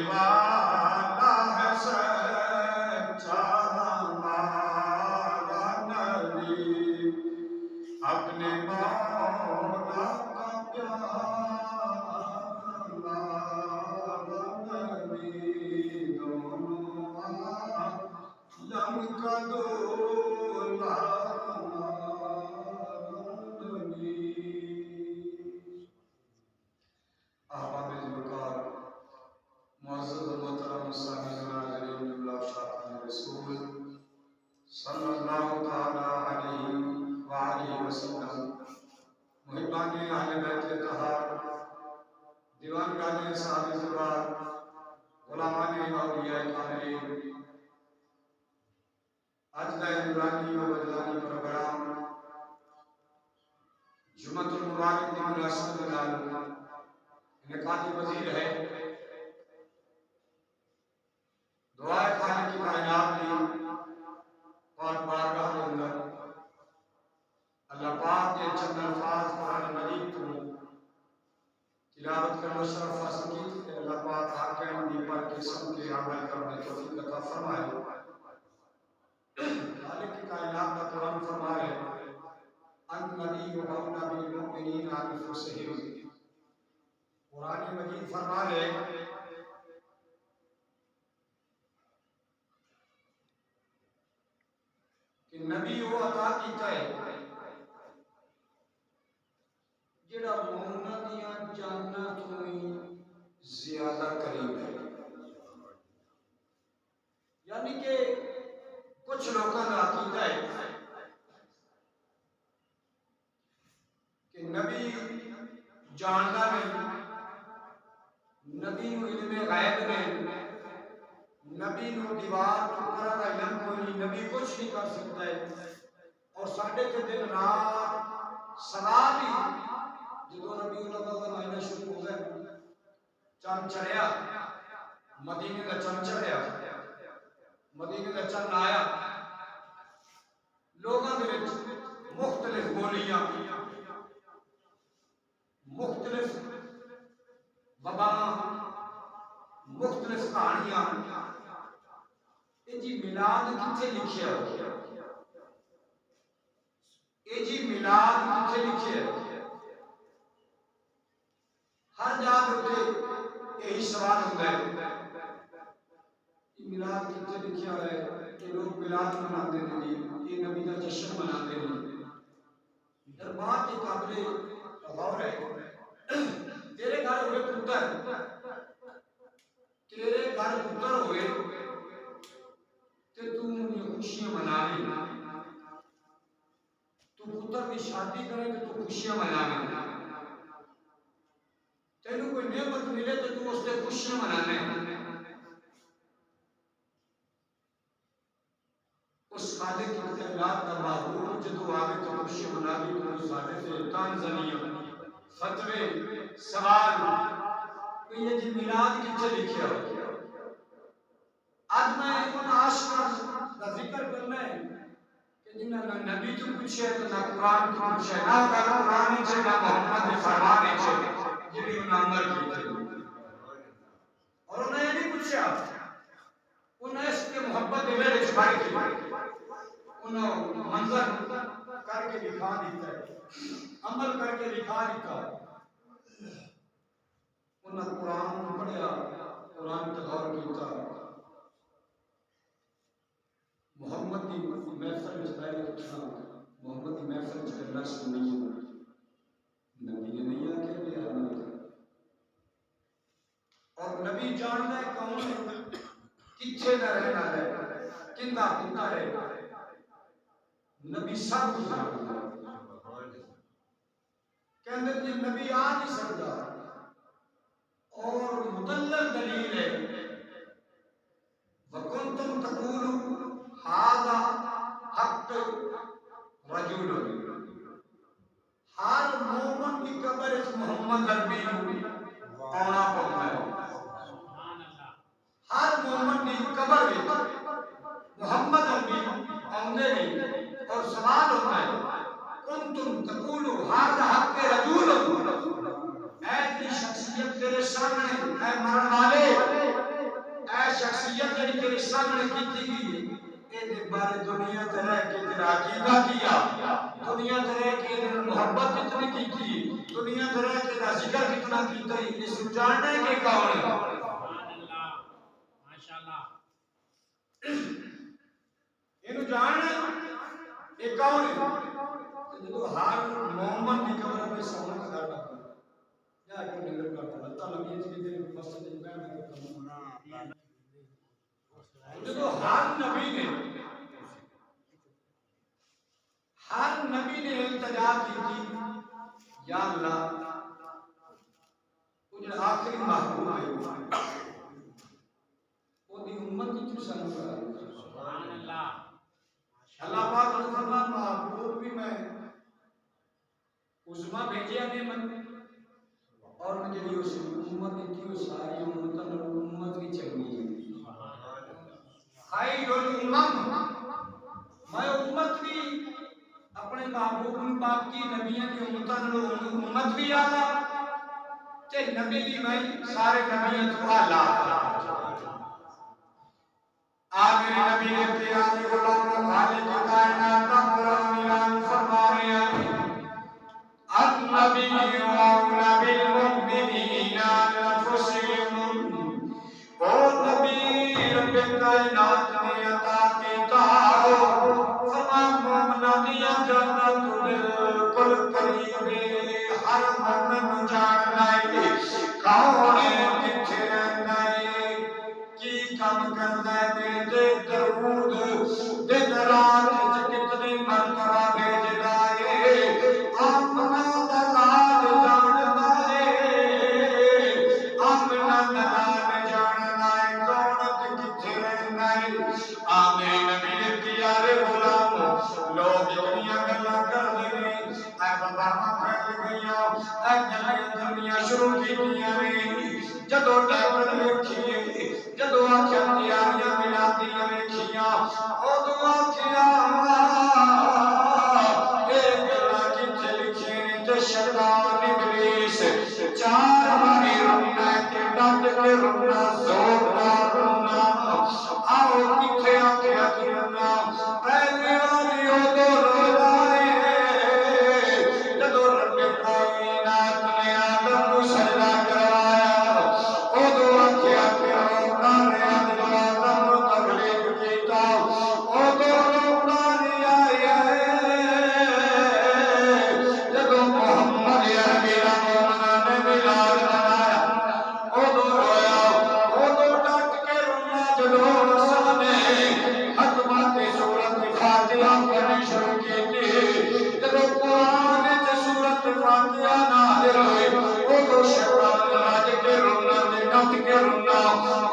والا ہے سچا ہمارا نبی، اپنے مولا کا پیارا نبی، دونوں عالم کا دولا نبی۔ احباب ذوالفقار، معزز و محترم سامعین و ناظرین، جملہ شاطان رسول صلی اللہ تعالی علیہ وآلہ وسلم، محبان اہل بیت اطہار، دیوانگان صحابہ کبار، غلامان اولیاء کاملین، آج کا نورانی و وجدانی پروگرام جمعۃ المبارک کی مناسبت نال انعقاد پذیر ہے۔ دعائے خالق کی کائنات کی پاک بارگاہ کے اندر اللہ پاک کے چند الفاظ قرآن مجید کو تلاوت کرنا شرف حاصل کی کہ اللہ پاک حاکم دی پر قسم کے عمل کرنے توفیق عطا فرمائے۔ خالق کی کائنات کا قرآن فرما ہے النبی اولی بالمؤمنین انفسہم، قرآن مجید فرما ہے کہ نبی وہ عطا کیتا ہے جڑا مومناں دیاں جاناں تو ہی زیادہ قریب ہے۔ یعنی کہ کچھ لوگوں کا عقیدہ ہے کہ نبی جاننا نہیں، نبی نو علم غیب نہیں، نبی نو دیوار ٹکرا کا علم کوئی نہیں، نبی کچھ نہیں کر سکتا ہے۔ اور ساڈے تے دن رات سوال ہی جدوں نبی اللہ کا مہینہ شروع ہو گیا، چند چڑھیا، مدینے کا چند چڑھیا، مدینے کا چند آیا، لوگوں کے وچ مختلف بولیاں، مختلف وباں، مختلف کہانیاں، جی میلاد کتھے لکھیا ہے، جی میلاد کتھے لکھیا ہے، ہر جگہ تے یہی سوال ہوتا ہے میلاد کتھے لکھیا ہے کہ لوگ میلاد مناتے ہیں جی، یہ نبی کا جشن مناتے ہیں۔ دربار کے قابل غور ہے، تیرے گھر ہوئے پتر، تیرے گھر پتر ہوئے تے تو یہ خوشیاں منا لے، تو پتر کی شادی کرے تو خوشیاں منا لے، تینوں کوئی نعمت ملے تو اس سے خوشیاں منانے، اس خالق کی کائنات کا معبود جدو آگے تو خوشیاں منا لی تو سارے سے تانزانیہ فتوے سوال کہ یہ جی میلاد کتھے لکھیا ہو۔ آج میں ان عاشقاں کا ذکر کرنا ہے کہ جنہاں نہ نبی تو پوچھے تو نہ قرآن تو پوچھے، نہ قرآن سے نہ محمد فرمانے سے جنہی انہاں عمل کیتے، اور انہیں یہ نہیں پوچھا، انہیں اس کے محبت دے میرے چھپائی کی، انہوں منظر کر کے دکھا دیتا ہے، عمل کر کے دکھا دیتا ہے۔ انہوں قرآن پڑھیا، قرآن تغور کیتا، محمد کی محفل میں پہلے اٹھنا، محمد کی محفل میں کرنا سنی، نبی نے نہیں آکے بھی آنا، اور نبی جاننا ہے کون ہے، کتھے نہ رہنا ہے، کندہ پتہ ہے، نبی سب کچھ جانتا ہے۔ کہنے کہ نبی آ نہیں سکتا، اور مدلل دلیل ہے وَكُنْتُمْ تَقُولُوا هَذَا حَقٌّ رَجُلٌ، ہر مومن کی قبر اس محمد عربی آنا پڑتا ہے، ہر مومن کی قبر محمد عربی آنے نہیں، اور سوال ہوتا ہے كُنْتُمْ تَقُولُوا هَذَا حَقٌّ رَجُلٌ، اے کی شخصیت تیرے سامنے، اے مرن والے سامنے کیتی گئی اے دے بارے دنیا تے رہ کے تیرا عقیدہ کیا دنیا تے رہ کے دے محبت کتنی کیتی دنیا تے رہ کے دا ذکر کتنا کیتا اس جاننے کے کون ہے سبحان اللہ ماشاءاللہ اینو جاننا یہ کون ہے جدو ہر مومن کی قبر پہ سونا کا گھر ڈاکتا یا کہ نظر کرتا اللہ تعالیٰ یہ چیز دے مسجد میں بیٹھ کے کرنا جدو ہر نبی نے التجا کی تھی یا اللہ وہ جو آخری محبوب ہے وہ دی امت کی جو سنو سبحان اللہ اللہ پاک نے فرمایا محبوب بھی میں عظما بھیجیا نعمت اور مجھے جو امت تھی وہ ساری امت کی چنگی ہے خیر الامم میں امت بھی اپنے محبوب پاک کی نبیوں کی امت بھی آلا تے نبی بھی میں سارے نبیوں تو آلہ آخری نبی نے پیارے غلام خالق کائنات قرآن اعلان فرما رہے ہیں النبی اولى بالمؤمنین انفسهم او نبی رب کائنات نے عطا کیتا فرما مومنوں دی جنت بالکل قریب ہر مومن جان لائے کون کتھے رہندا ہے کی کام کردا ہے تے درود دن رات کتنی مرتبہ بھیجدا ہے آمنا دا لال جاندا ہے آمنا دا لال جاندا ہے کون کتھے رہندا ہے آمین نبی دے پیارے غلام لوگ اتنی گلاں کردے نے اے بابا پھیل گئیاں اے گلاں کرنیاں شروع کیتیاں نے جدو ڈاکٹر ویکھیے جدو آنکھاں تیاریاں ملادیاں ویکھیاں اودوں آکھیا اے گلاں کتھے لکھے نے تے شیطان ابلیس چار باری رونا تے ڈٹ کے رونا زوردار رونا آؤ کتھے آکھیا رونا پہلی باری اودوں رونا ہے جدو رب کائنات نے آدم کو سجدہ کروایا اودوں آکھیا رونا نے آدم کو تبلیغ کیتا اودوں رونا نہیں آیا جدو محمد عربی مومنہ نے ملاد بنایا اودوں رویا اودوں ڈٹ کے رونا جدو سامنے حتمات سورت فاتحہ پڑھنی شروع کی تھی جدو قرآن تے سورت فاتحہ نازل ہوئی اودوں شیطان لج کے رونا تے ڈٹ کے رونا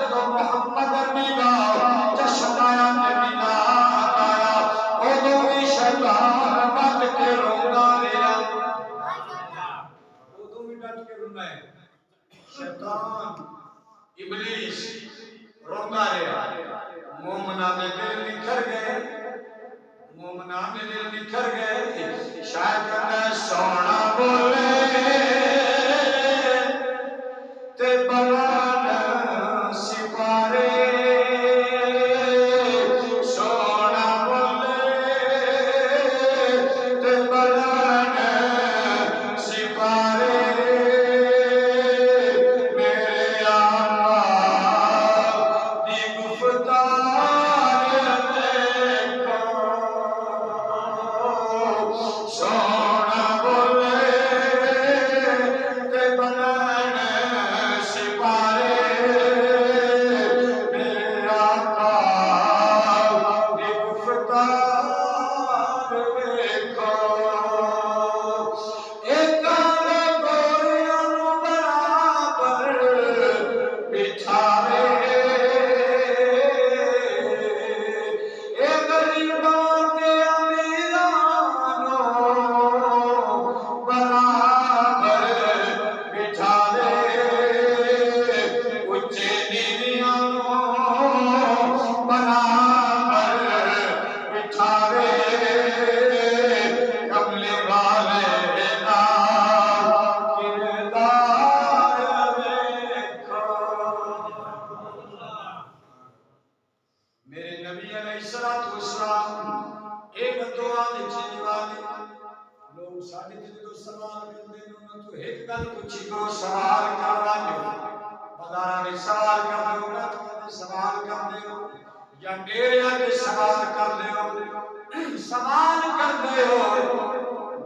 جدو محمد عربی دا جشن آیا تے ملاد آیا اودوں بھی شیطان ڈٹ کے رونا رہا اودوں بھی ڈٹ کے رونا ہے شیطان ابلیس رونا رہا مومنان دے دل نکھر گئے مومنان دے دل نکھر گئے شاید میں سونا بولے تے بلان سپارے سونا بولے تے بلان سپارے میرے آقا دی گفتار دیکھو سونا بولے تے بلان سپارے سوال کرتے ہیں انہوں تو ایک گل پوچھی کرو سوال کروا دو بازار میں سوال کر دو میں سوال کر دو یا میرے آگے سوال کر دو سوال کر دو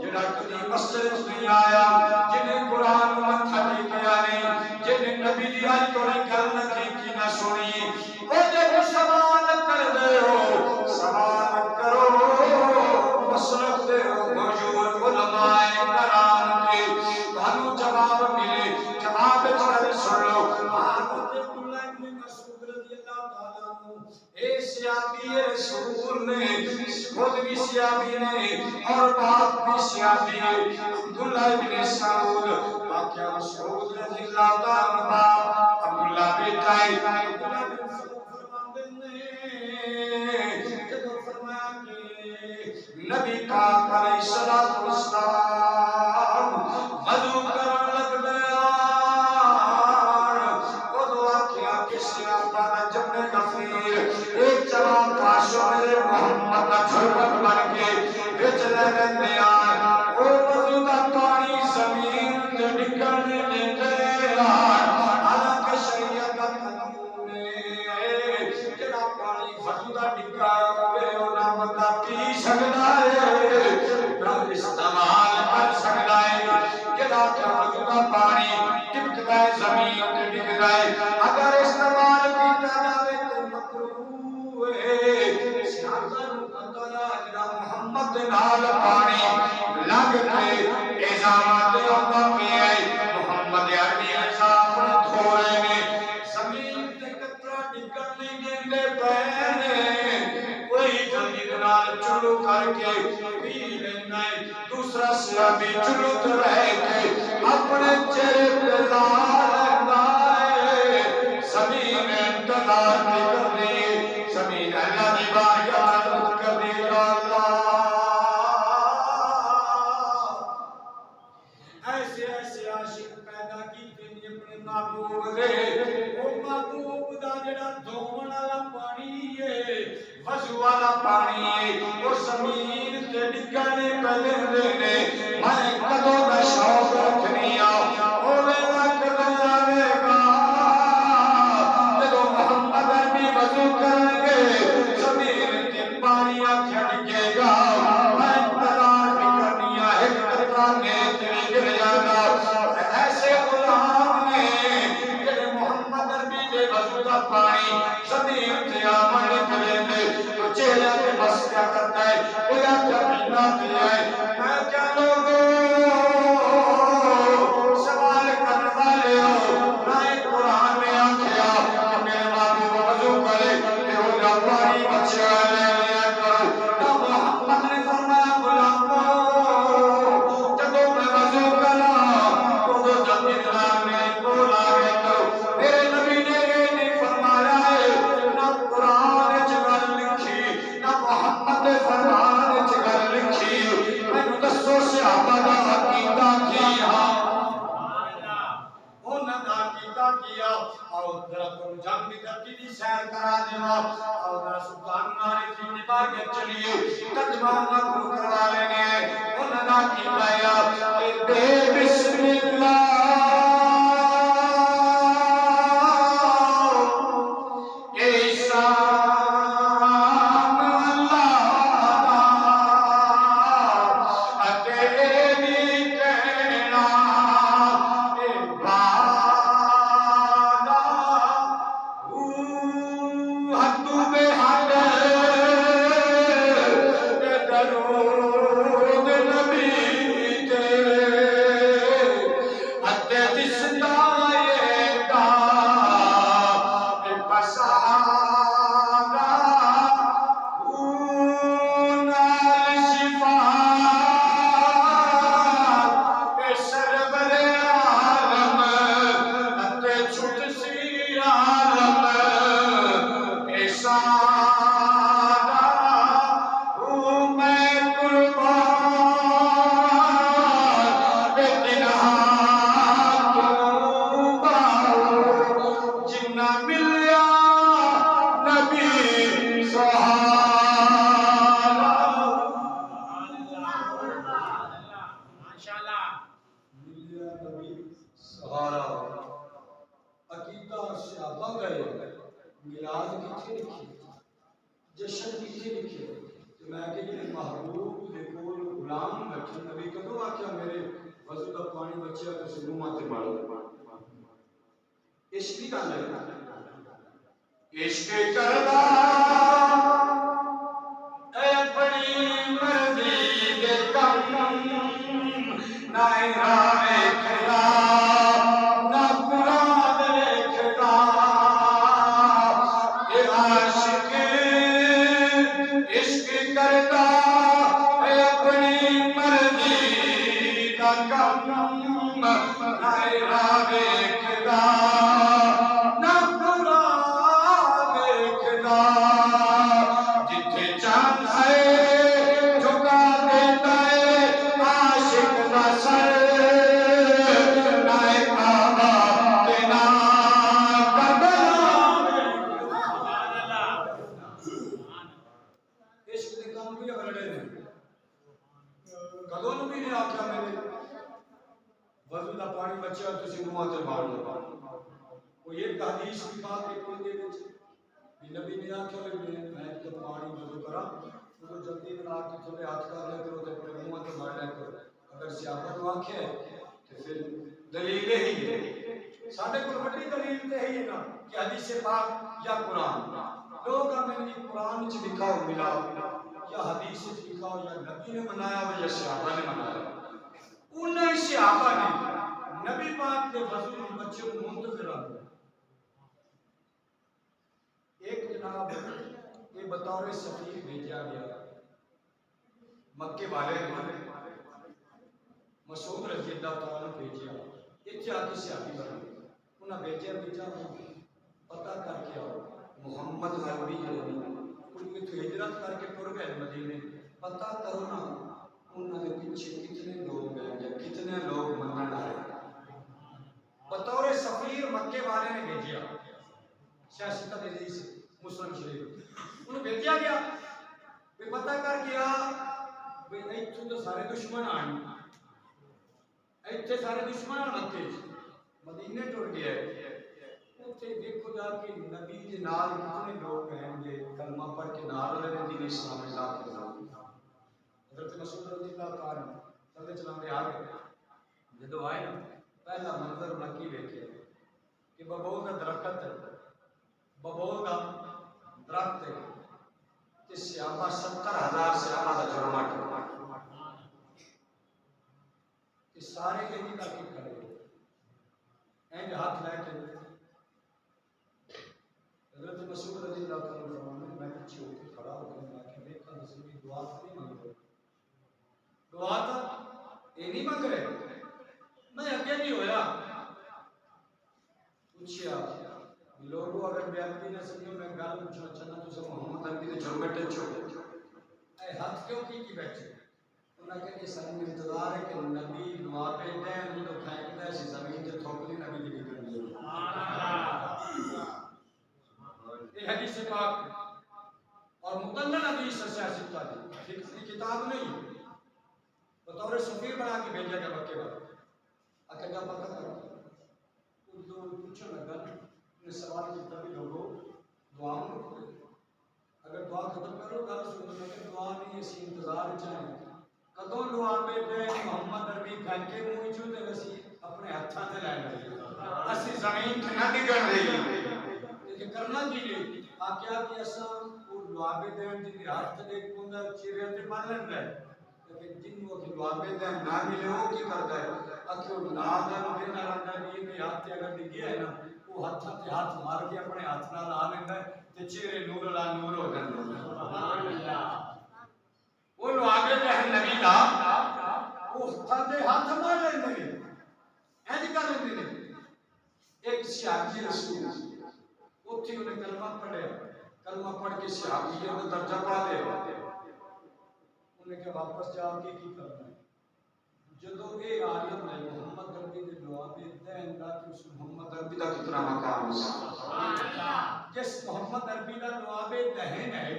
جڑا کبھی مسجد نہیں آیا جنہیں قرآن متھا ٹیکیا نہیں جنہیں نبی دی آج کوئی گل نہ کی نہ سنی وہ جب سوال کر دو سوال کرو مسلک دے موجود علماء کرام کے تانوں جواب ملے جواب چل سن لو حضرت عبداللہ ابن مسعود رضی اللہ تعالیٰ عنہ اے صحابی رسول نے خود بھی صحابی نے اور باپ بھی صحابی ہے عبداللہ ابن مسعود واقعہ مسعود رضی اللہ تعالیٰ عنہ عبداللہ بیٹا ہے عبداللہ ابن مسعود فرماتے ہیں جب فرمایا کہ نبی پاک علیہ الصلوۃ والسلام وضو کرن لگ گیا وہ دعا کیا کہ سیاپا جب غفیر ایک جوان کاشو میرے محمد کا جھڑک بن کے وچ لگندے آئے وہ وضو دا پانی زمین تے نکلنے دیندے حالانکہ شریعت دا قانون ہے جڑا پانی وضو دا نکلا ہوئے اونا بندہ پی سکدا ہے استعمال کر سکتا ہے جڑا وضو دا پانی ٹپکدا ہے زمین تے ڈگدا ہے اگر استعمال کیتا جاوے تو مکروہ ہے صحابہ نوں پتہ جڑا محمد دے نال پانی لگ کے ایزامات اوندا پیا ہے محمد عربی ایزام دھو رہے نے زمین تے قطرہ ڈگن نہیں دیندے پے نے کوئی جلدی نال چلو کر کے پی لینا ہے دوسرا صحابی چلو تے رہ کے اپنے چہرے پہ لا لینا ہے زمین انتظار نہیں کرنی زمین اللہ کی بارگاہ عرض کرنی اللہ ایسے ایسے عاشق پیدا کیتے ہیں اپنے محبوب دے وہ محبوب دا جڑا دھون والا پانی ہے وضو والا پانی ہے وہ زمین تے ڈگنے پہلے نے میں کدوں دا شوق رکھنی آ اوے وقت آوے گا جدوں محمد عربی وضو کریں گے زمین تے پانی ڈگے گا میں انتظار بھی کرنی آ ایک قطرہ نیت نہیں گر جانا ایسے غلام نے جڑے محمد عربی دے وضو دا پانی زمین تے آمن کرے تو چہرہ پہ بس کیا کرتا ہے کوئی آکھا پینا پیا ہے میں کیا لوگوں سوال کرنے والے ہو میں قرآن میں آکھیا کہ میرے محبوب وضو کرے کہ وہ جا پانی بچے لے لیا کرو نہ محمد نے فرمایا غلاموں جدوں میں وضو کرا تو جب انسان نے بولا کرو میرے نبی نے یہ نہیں فرمایا ہے نہ قرآن جگل لکھی نہ محمد فرمان جگل لکھی میں دسو صحابہ دا عقیدہ کیا انہاں دا عقیدہ کیا اور ذرا تم جنگ دی دھرتی دی سیر کرا دینا اور ذرا سلطان ناری کی نباہ چلیے ترجمہ کو کروا لینے انہاں دا عقیدہ یا کہ بے بسم اللہ ماشاءاللہ صحابہ گئے میلاد کتنے لکھی جشن کتنے لکھے تو میں کہ یہ محبوب دے کول غلام بیٹھے نبی کدوں آکھیا میرے وضو دا پانی بچیا تسی منہ تے مارو عشق دی گل ہے عشق کردا اے اپنی مرضی دے کم نہ راہ کھڑا نہ قرآن کھڑا اے عاشق عشق کردا اے اپنی مرضی دا کم نہ راہ کھڑا نہ قرآن کھڑا جتھے چاند ہے جھکا دیتا ہے عاشق دا سر نہ کعبہ تے نہ کربلا عشق دے کام بھی اگڑے نے کدوں نبی نے آکھیا میرے وضو دا پانی بچیا تسی منہ تے مار لو کوئی ایک حدیث کی بات ایک دے وچ نبی نے آکھیا میں تو پانی وضو کرا تو جلدی بنا کے تھوڑے ہاتھ کر لے کرو تے اپنے منہ تے مار لے کرو اگر صحابہ نو آکھیا ہے تے پھر دلیل ہی ہے ساڈے کول وڈی دلیل تے ہے نا کہ حدیث پاک یا قرآن لوگ ہمیں قرآن وچ لکھا ہو ملا یا حدیث وچ لکھا ہو یا نبی نے منایا ہو یا صحابہ نے منایا انہاں صحابہ نے نبی پاک کے وضو بچے کو منتظر آ ایک جناب یہ بطور سفیر بھیجا گیا مکے والے نے مسعود رضی اللہ تعالیٰ نے بھیجا اتنے آ کے سیاحی بنا انہیں بھیجا پتہ کر کے آؤ محمد عربی جو ان میں تو ہجرت کر کے ٹر گئے مدینے پتہ کرو نا انہوں نے پیچھے کتنے لوگ ہیں یا کتنے لوگ منن آئے بطور سفیر مکے والے نے بھیجا سیاسی تدریس مسلم شریف انہوں بھیجا گیا بھی پتہ کر گیا بھی ایتھوں تو سارے دشمن آئیں ایتھے سارے دشمن آن مکے مدینے ٹر گیا اتنے دیکھو جا کہ نبی کے نال کتنے لوگ ہیں گے کلمہ پڑھ کے نال والے دین اسلام میں داخل حضرت مسعود رضی اللہ تعالیٰ چلتے چلاتے آ گئے جدو آئے نا پہلا منظر مکی دیکھے کہ ببول کا درخت ہے ببول کا درخت ہے کہ صحابہ 70,000 صحابہ کا جرمٹ کہ سارے کے بھی تاکید کرے این ہاتھ لے کے حضرت مسعود رضی اللہ تعالیٰ میں پیچھے ہو کے کھڑا ہو کے میں کہ دیکھا نصیب کی دعا نہیں مانگ رہے دعا تھا یہ نہیں مانگ رہے میں اگے نہیں ہویا پوچھیا لوگوں اگر بیعتی نہ سمجھو میں گال پوچھنا چاہنا تو سب محمد عربی دے چھوڑ بیٹھے چھوڑ اے ہاتھ کیوں کی بیٹھے انہاں کہ یہ سارے انتظار ہے کہ نبی دعا پہ دیں انہوں تو پھینک دے سی زمین تے تھوکلی نبی دی کرنی یہ حدیث پاک اور مقنن حدیث سیاسی تعلیم فقہ کی کتاب نہیں بطور سفیر بنا کے بھیجا گیا مکے والے آکے جا پتہ کرو پوچھو لگا نے سوال کیا بھی لوگوں دعا کرو اگر دعا ختم کرو گل سنو کہ دعا نہیں اسی انتظار چاہیں کدوں دعا پہ دے محمد عربی پھینکے منہ چوں تے اسی اپنے ہتھاں تے لے لے اسی زمین تے نہ ڈگن رہی کہ کرنا کی نہیں آکیا کہ اساں وہ دعا پہ دین دی ہاتھ تے کوندا چیرے تے مار لیندا ہے لیکن جن کو دعا پہ دین نہ ملے وہ کی کردا ہے اکھو نا دا دین رہندا بھی یہ ہاتھ تے اگر ڈگیا ہے نا وہ ہاتھ تے ہاتھ مار کے اپنے ہاتھ نال لا لیندا ہے تے چہرے نور لا نور ہو جاندے سبحان اللہ وہ لوابے تے نبی دا وہ ہاتھ مار لیندے نے اینج کر لیندے نے ایک صحابی رسول اوتھے انہیں کلمہ پڑھیا کلمہ پڑھ کے صحابی کا درجہ پا لیا انہیں کہ واپس جا کے کی کرنا ہے جدو اے عالم ہے محمد عربی دے دعا پہ دین دا کہ اس محمد عربی دا کتنا مقام ہے جس محمد عربی دا دعا پہ دہن ہے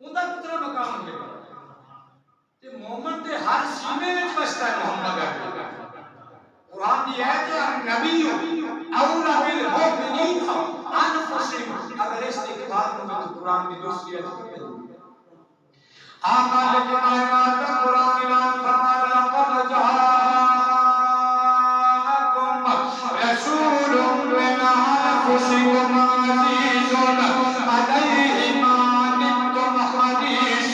ان دا کتنا مقام ہے کہ مومن دے ہر سینے وچ بستا ہے محمد عربی قرآن دی ہے کہ نبی اولا بالمؤمنین انفسهم اگر استقبال میں تو قرآن کی دوسری آیت پڑھ آقا کے کائنات کا قرآن اعلان فرما لقد جاءکم رسول من انفسکم عزیز علیہ ما عنتم حریص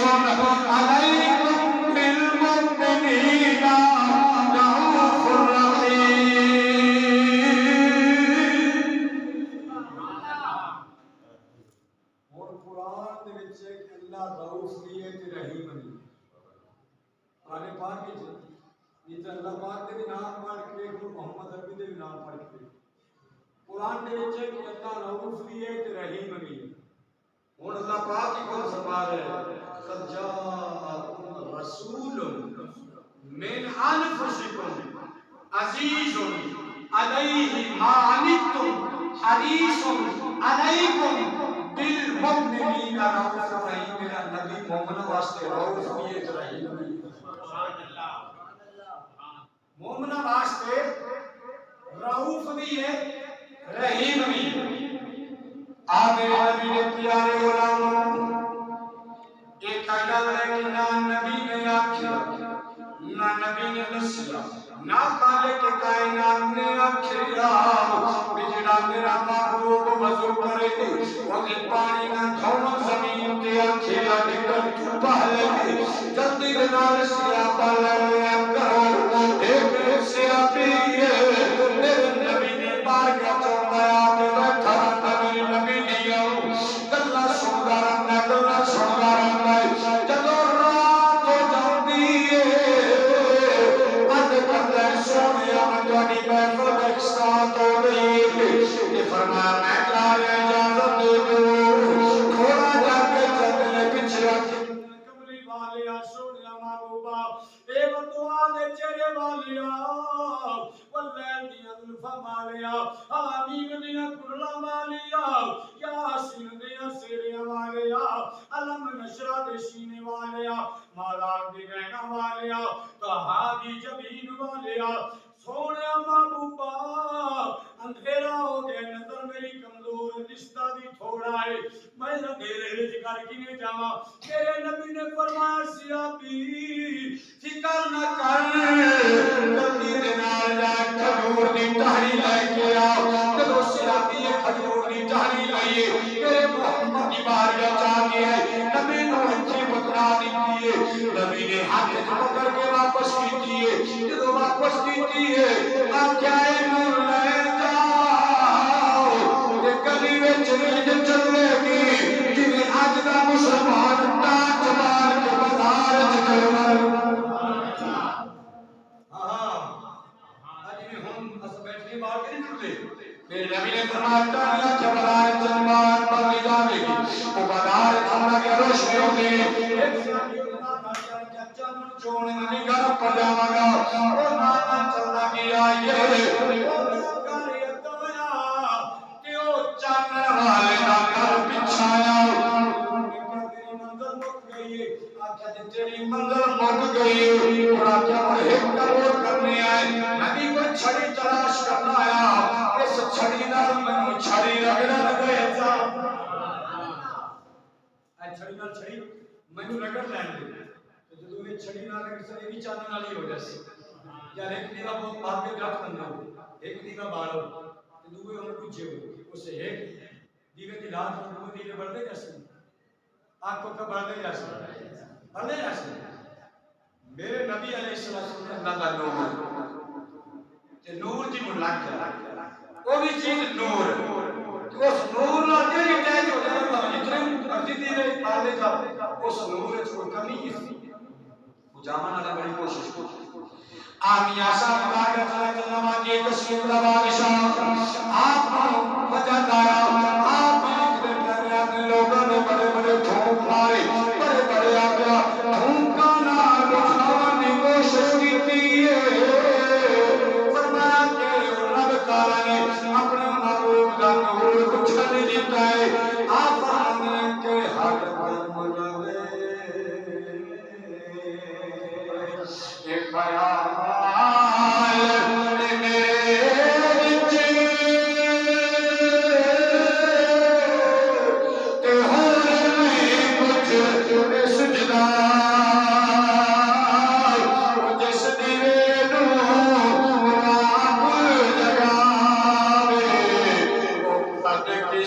علیکم بالمؤمنین رؤوف رحیم. اور قرآن دے وچ کہ اللہ رؤوف بھی ہے تے رحیم بھی ہے. قرآن پاک وچ یہ تے اللہ پاک دے نام پڑھ کے محمد عربی دے نام پڑھ کے قرآن دے وچ کہ اللہ رؤوف بھی ہے تے رحیم بھی ہے. ہن اللہ پاک ہی کون فرما رہے ہیں قد جاءکم رسول من انفسکم عزیز علیہ ما عنتم حریص علیکم بالمؤمنین رؤوف رحیم. میرا نبی مومن واسطے رؤوف بھی ہے رحیم بھی ہے. مومن واسطے رؤوف بھی ہے رحیم بھی ہے. آپ میرے نبی نے پیارے غلاموں ایک گل ہے کہ نہ نبی نے آکھیا نہ نبی نے دسیا نہ خالق کائنات نے آکھیا بجڑا میرا محبوب وضو کرے وہ پانی نہ دھونا زمین تے آکھیا نکل تو پہلے جلدی نال سیا پالیا کرو ایک سیا پیے. میرے نبی نے بار کیا چاہیا کہ میں تھا نبی نبی نہیں ہوں گلا سندا رہنا گلا سندا رہنا جدو رات ہو جاتی ہے اد کردا سونیا میں تہاڈی محفل وچ ساتھ ہو گئی کہ فرمایا میں جا رہا اجازت دے دو تھوڑا جا کے چلنے پیچھے کملی والیا سونیا محبوبا اے دعا دے چہرے والیا واللیل دیاں زلفاں والیا آمین دیاں کھلا والیا یاسین دیاں سیڑیاں والیا علم نشرہ دے سینے والیا مالان دی رہنا والیا کہا دی جبین والیا سونے محبوبا اندھیرا ہو گیا نظر میری کمزور رشتہ بھی تھوڑا ہے میں اندھیرے وچ کر کے جاواں. میرے نبی نے فرمایا سیابی فکر نہ کر جلدی دے نال جا کھجور دی ٹہنی لے کے آ. جدوں سیابی کھجور دی ٹہنی لائیے میرے محمد دی بارگاہ جا کے آئے نبی نو اچھی بتلا دیتی ہے. نبی نے ہاتھ پکڑ کے واپس کیتی ہے. جدوں واپس کیتی ہے آکھیا اے نور لے جاؤ تے گلی وچ نہیں چلے گی جویں اج دا مسلمان ٹاٹ مار کے بازار وچ چلے. میرے نبی نے فرمایا ٹانیا کے بازار چلمان بندی جاوے گی وہ بازار چلنا کے روشنی ہوتی ہے ایک ساتھی چونے نہیں گھر پر جاواں گا اور نانا چلنا گیا یہ کہ وہ چانن والے دا گھر پچھایا منزل مک گئی. آکھیا تیری منزل مک گئی اور آکھیا ایک کروڑ کرنے آئے. نبی کو چھڑی تلاش کرنا آیا اس چھڑی نال مینوں چھڑی رگڑ لگے جا اے چھڑی نال چھڑی مینوں رگڑ لین دے. جدوں یہ چھڑی نال رگڑ سے بھی چانن والی ہو جاسی یار ایک دیوا بہت بات کے رکھ بندہ ایک دیوا بالو تے دوے ہن پوچھے اس ایک دیوے دی رات ہن دو دیوے بڑھتے جاسی آنکھوں کا بڑھتے جاسی. میرے نبی علیہ السلام اللہ کا نور تے نور دی ملاقات وہ بھی چیز نور اس نور نال جڑی اٹیچ ہو جائے بھاویں جتنے مرضی دی نے آلے جا اس نور وچ کوئی کمی نہیں جامن والا بڑی کوشش آمین صاحب بارگاہ صلی اللہ علیہ وسلم دا بادشاہ آپ کو وجہ دایا آپ نے لوگوں نے بڑے بڑے دھوپ مارے بڑے بڑے آگیا دھوپا نال بجھانے کی کوشش کی فرمایا کہ رب تعالی نے اپنے محبوب کا نور کچھ نہیں دیتا ہے. آپ فرماتے کہ ہر دم رہے ایک خیال میرے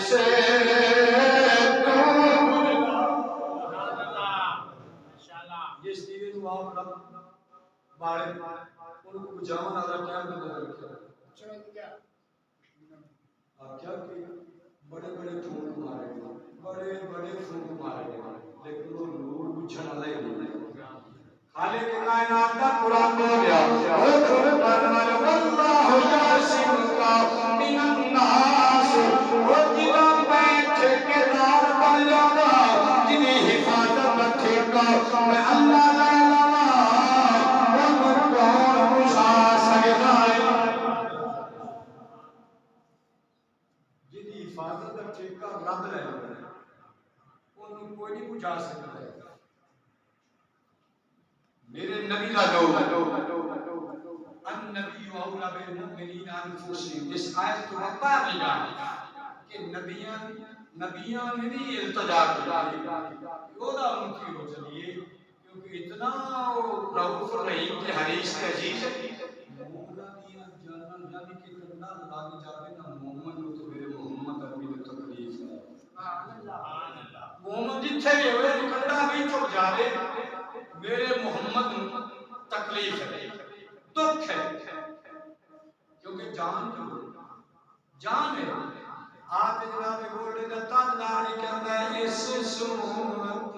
سے یہ سٹیوی نو آپ رب بارے ان کو بجاون آدھا ٹائم تو بدل کیا آپ کیا کہ بڑے بڑے پھونک مارے گا بڑے بڑے پھونک مارے گا لیکن وہ نور بجھن والا ہی نہیں خالق کائنات کا قرآن بولیا او فرمان واللہ یعصمک من الناس او جدا میں ٹھیکیدار بن جانا جنہیں حفاظت رکھے گا میں اللہ لا الہ ان کون مجھا سکتا ہے جنہیں حفاظت رکھے گا رب لے ان کوئی نہیں بجھا سکتا ہے میرے نبی کا دو النبی اولا بالمؤمنین انفسہم اس آیت کو ربا نے جانا کہ نبیاں نے بھی التجا کی اولا ان کی ہو چلیے کیونکہ اتنا رؤوف الرحیم کے حدیث کے عزیز مولا دیا جانا جانی کہ کرنا لاگ جاوے نہ محمد نو تو میرے محمد عربی نے تکلیف ہے محمد جتھے بھی ہوئے نکلنا بھی چک جاوے میرے محمد تکلیف ہے دکھ ہے کیونکہ جان ہے آپ جناب گولڈ کا تاجدار کہتا ہے اس صورت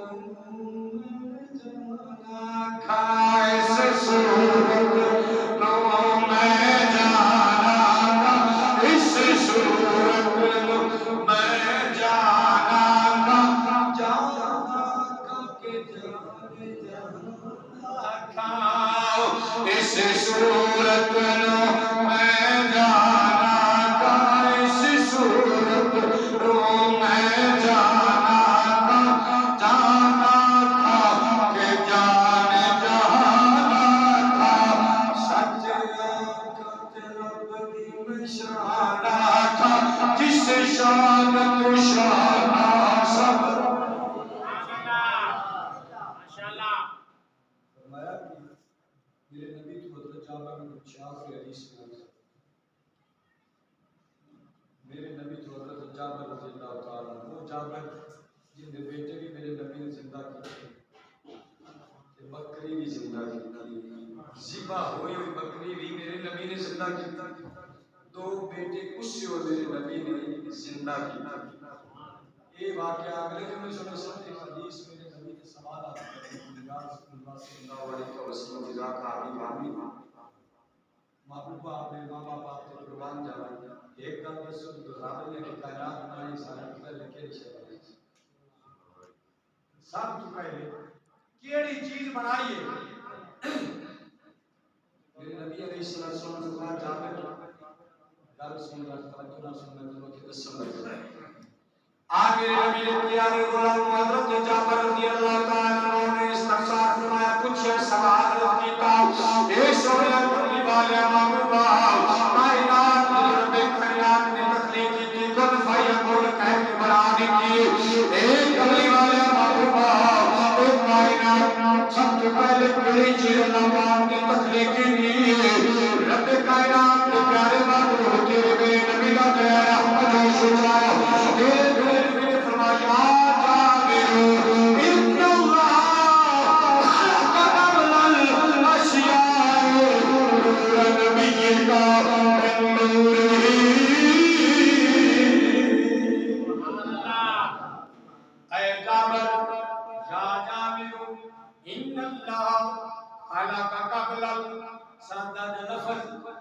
جانا کھا اس صورت نو میں جانا کھا اس صورت نو میں جانا کھا کہ جانے اس صورت نو میں جانا کا اس صورت نو میں جانا کا کہ جان جہانا کا سچ آقت رب دی میں شانا کا جس شان تو شانا سب میرے نبی تو حضرت جابر بن شاہ سے حدیث ہے میرے نبی تو حضرت جابر رضی اللہ تعالیٰ وہ جابر جن کے بیٹے بھی میرے نبی نے زندہ کی بکری بھی زندہ کی ذبح ہوئی ہوئی بکری بھی میرے نبی نے زندہ کی دو بیٹے کچھ اور میرے نبی نے زندہ کی یہ واقعہ اگلے دن میں سنو سکتے حدیث میرے نبی نے سوال آتا ہے یا رسول اللہ صلی اللہ علیہ وسلم جزا کا عبی بابی محبوبہ آپ نے ماں باپ آپ نے قربان جانا ایک گل دسو رب نے کہ کائنات بنائی سارا پہلے کیڑی شے بنائی سب تو پہلے کیڑی چیز بنائی ہے میرے نبی علیہ الصلوۃ والسلام نے فرمایا جابر گل سن رہا توجہ نہ سننا تو کہ دسن لگا آج میرے نبی نے پیارے غلام حضرت جابر رضی اللہ تعالیٰ عنہ نے استفسار فرمایا پوچھا سوال کیتا اے سونے کرنے والے محبوبہ کائنات رب کائنات نے تخلیق کی کن فیکون کہہ کے بنا دی تھی اے کملی والے محبوبہ اے کائنات سب سے پہلے کیڑی چیز اللہ پاک نے تخلیق کی رب کائنات کے پیارے محبوب تیرے میرے نبی کا پیارا احمد و شجاع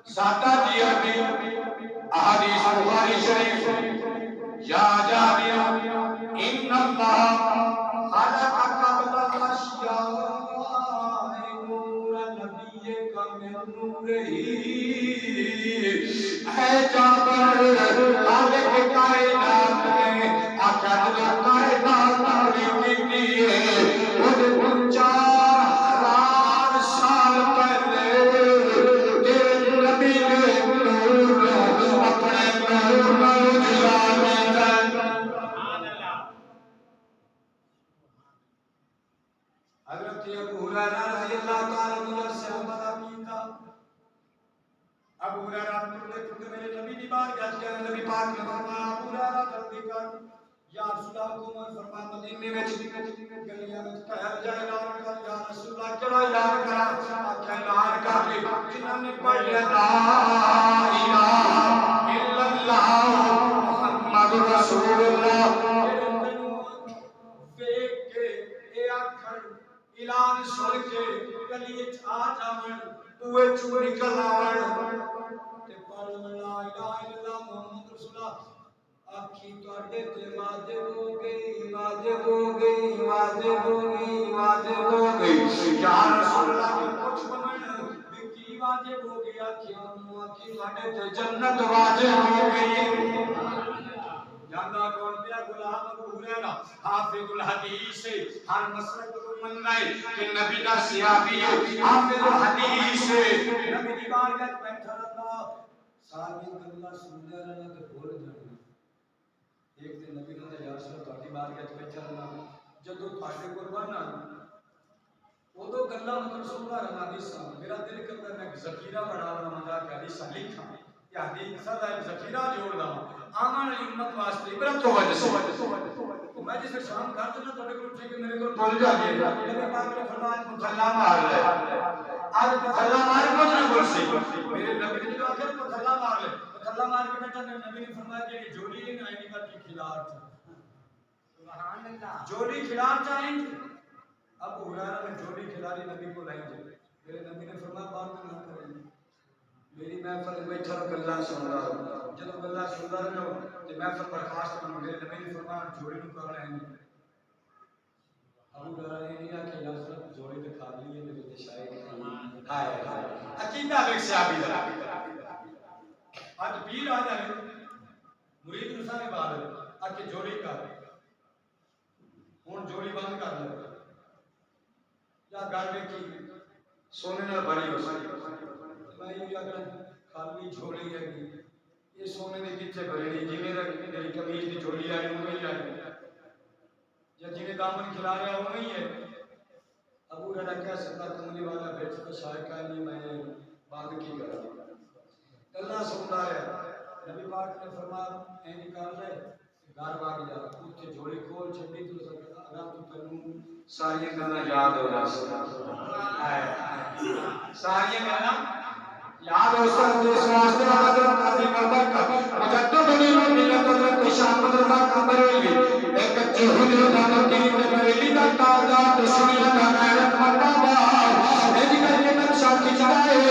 سادہ جی احادیث بخاری شریف یا جابر ان اللہ خلق قبل الاشیاء نور نبیک من نورہ اے جابر خالق کائنات نے اجل کائنات تخلیق کی ہے خود 4000 سال پہلے تیرے نبی نے نور اپنے نور حضرت ابو ہریرہ رضی اللہ تعالی عنہ سے بتا کیتا ابو ہریرہ نے میرے نبی دی بات کیا نبی پاک نے فرمایا ابو ہریرہ جلدی کر یا رسول اللہ کو فرمایا مدینے وچ گلیاں وچ ٹہل جائے اعلان کر یا رسول اللہ کیڑا اعلان کرا آکھیا اعلان کر کے جنہاں نے پڑھ لیا لا الہ الا اللہ محمد رسول اللہ دیکھ کے اے آکھن اعلان سن کے گلی وچ آ جاون بوئے چوں نکل آون تے پڑھ لا الہ الا اللہ محمد رسول اللہ آکھی توڑے تے واجب ہو گئی واجب ہو گئی واجب ہو گئی واجب ہو گئی یا رسول اللہ کی پوچھ بمن کی واجب ہو گئی آکھی توڑے تے جنت واجب ہو گئی جانا کون پیا غلام ابو ہریرہ حافظ الحدیث ہر مسلک کو من رہے کہ نبی دا صحابی ہے حافظ الحدیث نبی دی بارگاہ بیٹھا رہتا ساری گلاں سندا رہنا تے بھول جانا ایک دن نبی نے یا رسول اللہ تہاڈی بارگاہ بیٹھا رہنا جدوں تہاڈے قربان اودوں گلاں رسول اللہ حدیث میرا دل کردا میں ذخیرہ بنا رہا کہ حدیث لکھاں یا حدیث صدا ذخیرہ جوڑ دا آمن امت واسطے عبرت ہو وجہ سے میں جس شام کر دینا تھوڑے کو ٹھیک میرے کو بول جائے نبی پاک نے فرمایا مصلا مار لے آج مصلا مار کو نہ بول سی میرے نبی نے جو آخر مصلا مار لے مصلا مار کے بیٹا نبی نے فرمایا کہ جوڑی ہے نا اینی کا کھلار تھا سبحان اللہ جوڑی کھلار چاہیں اب ہریرہ نے جوڑی کھلاری نبی کو لائیں جائے میرے نبی نے فرمایا بات نہ کریں میری محفل بیٹھا رو گلاں سن رہا ہوں جدوں گلاں سن رہا ہوں تے محفل برخاست کروں میرے نبی نے فرمایا جوڑی نوں کر لیں ابو ہریرہ نے کہا کہ یا رسول اللہ جوڑی تے کھا لی ہے میرے تے شاید ہائے ہائے عقیدہ ایک صحابی دا اج پیر آ جائے مرید نوں نے بعد آ کے جوڑی کر ہن جوڑی بند کر لے یا گل کی سونے نال بھری ہو سی میں یہ اگر خالی جھولی ہے یہ سونے نے کتنے بھرے نہیں جی میری قمیض کی جھولی آئی وہ نہیں آئی یا جی دامن کھلا رہا وہ نہیں ہے ابو ہریرہ کہہ سکتا کملی والا بیچ تو شاید کا نہیں میں بند کی کرا اللہ سنتا ہے نبی پاک نے فرمایا اے نکال لے گھر باغ جا اتنے جھولی کھول چھڈی تو اگر تو تینوں ساری گلاں یاد ہو جا ساری گلاں یاد ہو سکتے اس واسطے حضرت قاضی بربکہ مجدد ملت حضرت شاہ مدرسہ کامبریلی ایک جہلی دانو کی بریلی دا تازہ دشمنی کا غیرت مرتبہ ایک کر کے نقشہ کھچائے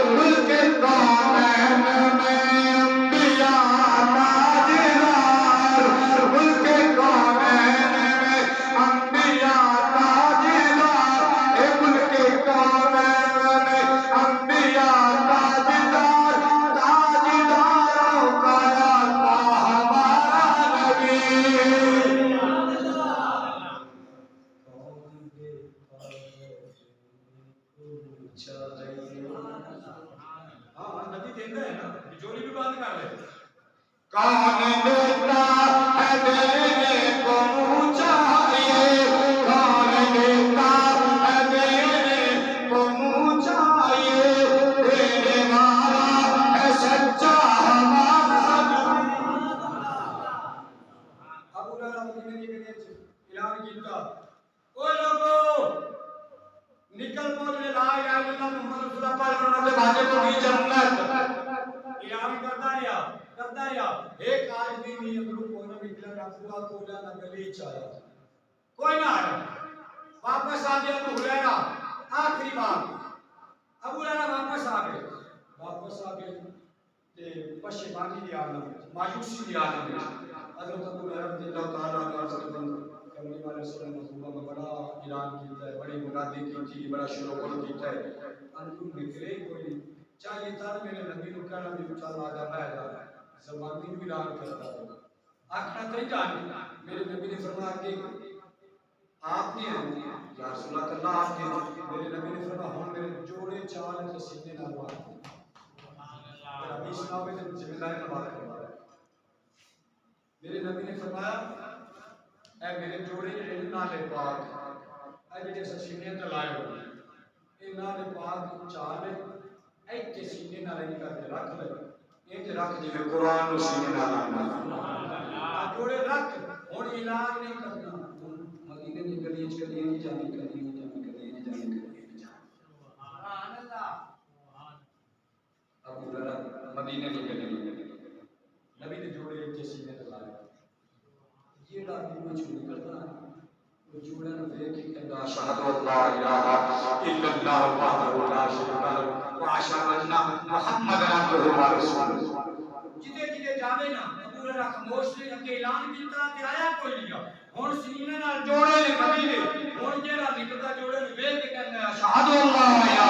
ملک کونین میں انبیاء تاجدار ملک کونین میں انبیاء تاجدار اے ملک کونین میں انبیاء کون دیتا ہے دینے کو چاہیے کون دیتا ہے دینے کو چاہیے دینے والا ہے سچا ہمارا ابو ہریرہ مدینے کے اعلان کیتا او لوگو نکل پڑ لا الہ الا اللہ محمد رسول اللہ پڑھ کرنا تے بھاجے کو کی جنت اعلان کرتا ہے ایک آج بھی نہیں اندروں کوئی نہ نکلا نہ پورا کولا نہ گلی چایا کوئی نہ آیا واپس آ گیا ابو ہریرہ آخری بار ابو ہریرہ واپس آ گئے تے پشیمانی دی عالم مایوسی دی عالم حضرت ابو ہریرہ رضی اللہ تعالی عنہ کملی والے صلی اللہ علیہ وسلم میں بڑا اعلان کیتا ہے بڑی منادی کی بڑا شروع کیتا ہے اندروں نکلے کوئی چاہیے تھا میرے نبی کو کہنا بھی چل آ جا میں جا زبانی بھی اعلان کرتا تھا آخنا نہیں جان میرے نبی نے فرمایا کہ آپ نے یا رسول اللہ آپ نے میرے نبی نے فرمایا ہم میرے جوڑے چال کے سینے نہ لوا حدیث ناوے تے ذمہ داری نبھا رہے میرے نبی نے فرمایا اے میرے جوڑے جڑے نالے پاک اے جڑے سینے تے لائے ہو اے نالے پاک چال ایتھے سینے نال کر کے رکھ لے یہ رکھ جی قرآن نو سینے نال لانا جوڑے رکھ جیڑا بھی کوئی چوری کرتا وہ چوڑا نو دیکھ کے کہندا اشہد ان لا الہ الا اللہ وحدہ لا شریک لہ واشہد ان محمد عبدہ ورسولہ جدے جدے جاوے نا ابو ہریرہ خاموش نے اگے اعلان کیتا تے آیا کوئی نہیں ہن سینے نال جوڑے نے کبھی نے ہن جیڑا نکلدا جوڑے نو ویکھ کے کہندا اشہد ان لا الہ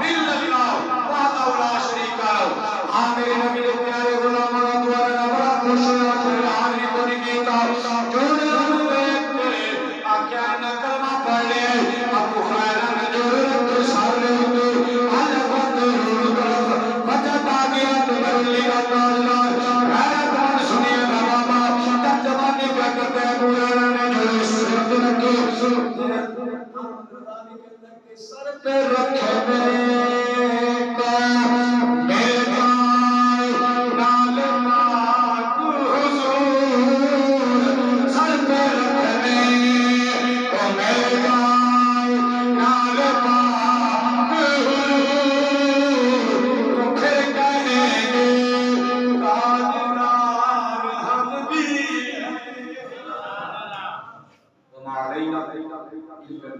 الا اللہ وحدہ لا شریک لہ ہاں میرے نبی دے پیارے غلاماں دوارا بڑا خوش ہویا تے اعلان نہیں کوئی کیتا جوڑے نو ویکھ کے آکھیا نہ کلمہ پڑھ لے ابو ہریرہ نے جوڑے تو سارے تو اللہ بندے نو طرف وجہ آ گیا تو بلی کا سر پہ رکھے